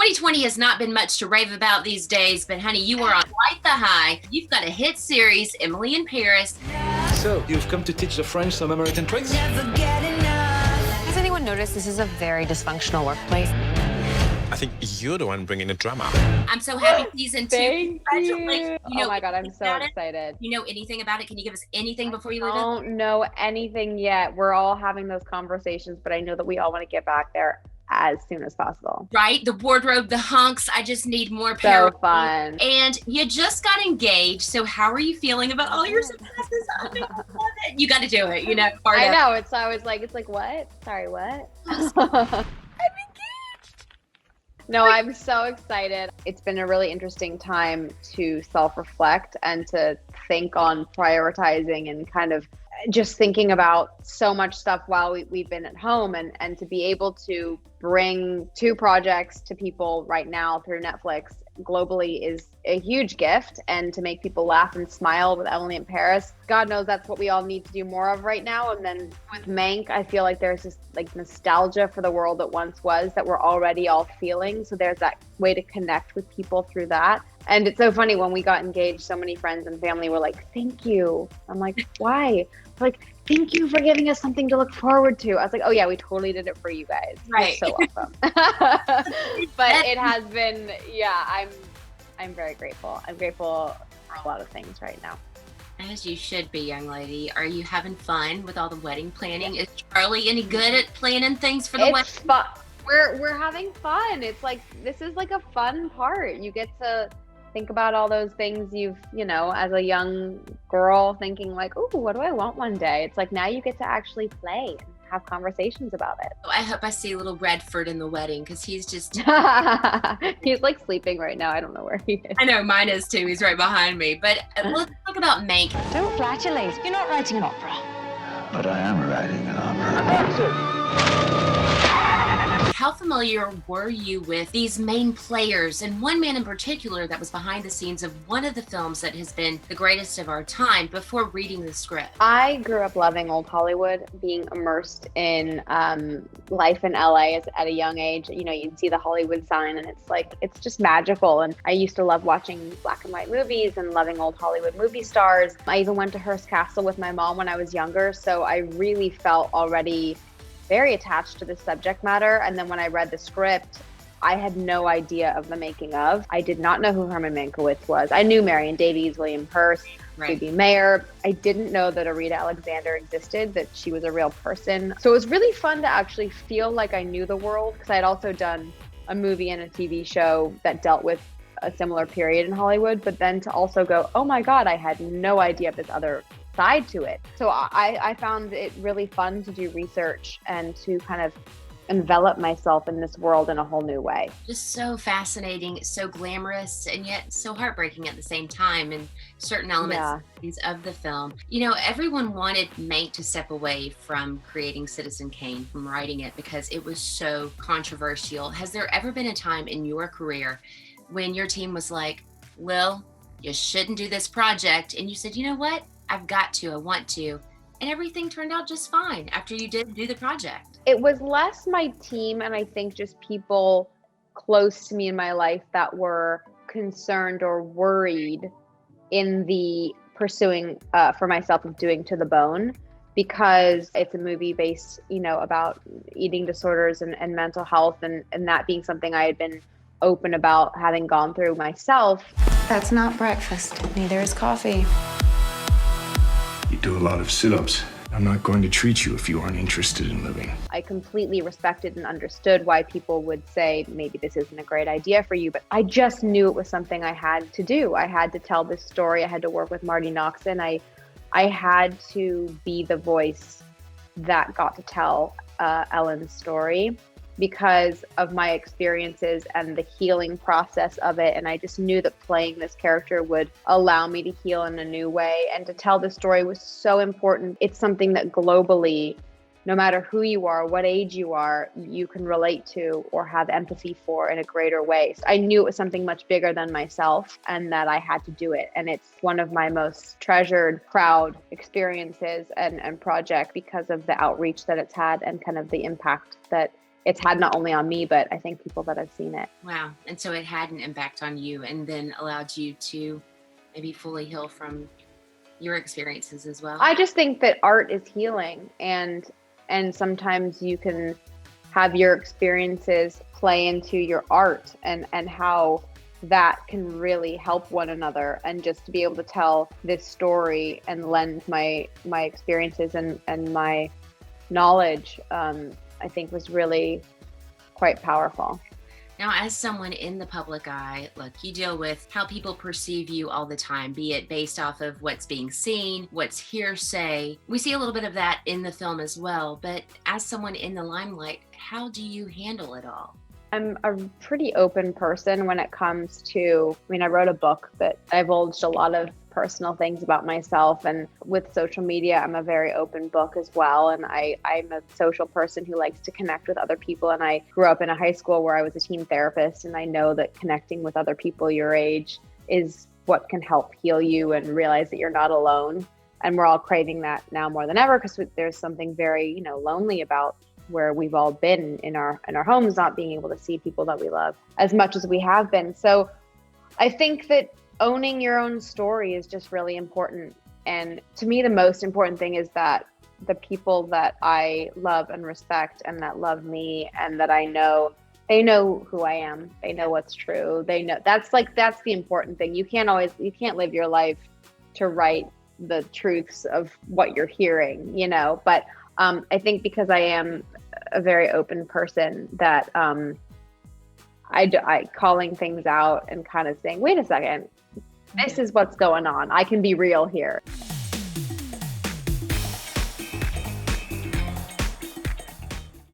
2020 has not been much to rave about these days, but honey, you are on quite the high. You've got a hit series, Emily in Paris. So, you've come to teach the French some American tricks? Has anyone noticed this is a very dysfunctional workplace? I think you're the one bringing the drama. I'm so happy season 2. Thank Congratulations. you. Oh my God, I'm so excited. You know anything about it? Can you give us anything before you leave I it? don't know anything yet. We're all having those conversations, but I know that we all want to get back there as soon as possible. Right? The wardrobe, the hunks. I just need more So parallels. fun. And you just got engaged. So how are you feeling about all your successes? I know, I love it. You got to do it, you know. I know. It's always like, what? Sorry, what? No, I'm so excited. It's been a really interesting time to self-reflect and to think on prioritizing and kind of just thinking about so much stuff while we've been at home, and to be able to bring 2 projects to people right now through Netflix globally is a huge gift, and to make people laugh and smile with Emily in Paris, God knows that's what we all need to do more of right now. And then with Mank, I feel like there's this like nostalgia for the world that once was that we're already all feeling. So there's that way to connect with people through that. And it's so funny, when we got engaged, so many friends and family were like, thank you. I'm like, why? They're like, thank you for giving us something to look forward to. I was like, oh yeah, we totally did it for you guys. Right. You're so awesome. But it has been, yeah, I'm very grateful. I'm grateful for a lot of things right now. As you should be, young lady. Are you having fun with all the wedding planning? Is Charlie any good at planning things for the wedding? It's fun. We're having fun. It's like, this is like a fun part. You get to think about all those things you've, as a young girl thinking like, oh, what do I want one day? It's like, now you get to actually play and have conversations about it. I hope I see little Redford in the wedding, because he's just... He's like sleeping right now. I don't know where he is. I know, mine is too. He's right behind me. But let's talk about Mank. Don't flatulate. You're not writing an opera. But I am writing an opera. How familiar were you with these main players, and one man in particular that was behind the scenes of one of the films that has been the greatest of our time, before reading the script? I grew up loving old Hollywood, being immersed in life in LA at a young age. You'd see the Hollywood sign and it's just magical. And I used to love watching black and white movies and loving old Hollywood movie stars. I even went to Hearst Castle with my mom when I was younger. So I really felt already very attached to the subject matter. And then when I read the script, I had no idea of the making of. I did not know who Herman Mankiewicz was. I knew Marion Davies, William Hurst, Phoebe Mayer. I didn't know that Arita Alexander existed, that she was a real person. So it was really fun to actually feel like I knew the world, because I had also done a movie and a TV show that dealt with a similar period in Hollywood, but then to also go, oh my God, I had no idea of this other side to it. So I found it really fun to do research and to kind of envelop myself in this world in a whole new way. Just so fascinating, so glamorous, and yet so heartbreaking at the same time in certain elements of the film. Everyone wanted Mank to step away from creating Citizen Kane, from writing it, because it was so controversial. Has there ever been a time in your career when your team was like, Lil, you shouldn't do this project, and you said, you know what? I've got to, I want to, and everything turned out just fine after you did do the project? It was less my team, and I think just people close to me in my life that were concerned or worried in the pursuing for myself of doing To the Bone, because it's a movie based, about eating disorders and mental health, and that being something I had been open about having gone through myself. That's not breakfast. Neither is coffee. You do a lot of sit-ups. I'm not going to treat you if you aren't interested in living. I completely respected and understood why people would say, maybe this isn't a great idea for you, but I just knew it was something I had to do. I had to tell this story. I had to work with Marty Noxon. I had to be the voice that got to tell Ellen's story, because of my experiences and the healing process of it. And I just knew that playing this character would allow me to heal in a new way. And to tell the story was so important. It's something that globally, no matter who you are, what age you are, you can relate to or have empathy for in a greater way. So I knew it was something much bigger than myself, and that I had to do it. And it's one of my most treasured, proud experiences and project, because of the outreach that it's had and kind of the impact that it's had not only on me, but I think people that have seen it. Wow. And so it had an impact on you and then allowed you to maybe fully heal from your experiences as well. I just think that art is healing, and sometimes you can have your experiences play into your art, and how that can really help one another. And just to be able to tell this story and lend my experiences and my knowledge, I think was really quite powerful. Now, as someone in the public eye, look, you deal with how people perceive you all the time, be it based off of what's being seen, what's hearsay. We see a little bit of that in the film as well, but as someone in the limelight, how do you handle it all? I'm a pretty open person when it comes to, I wrote a book that divulged a lot of personal things about myself, and with social media, I'm a very open book as well. And I'm a social person who likes to connect with other people. And I grew up in a high school where I was a teen therapist, and I know that connecting with other people your age is what can help heal you and realize that you're not alone. And we're all craving that now more than ever, because there's something very, lonely about where we've all been in our homes, not being able to see people that we love as much as we have been. So I think that owning your own story is just really important. And to me, the most important thing is that the people that I love and respect and that love me and that I know, they know who I am. They know what's true. They know that's the important thing. You can't live your life to write the truths of what you're hearing, but I think because I am a very open person, that I calling things out and kind of saying, wait a second, this is what's going on. I can be real here.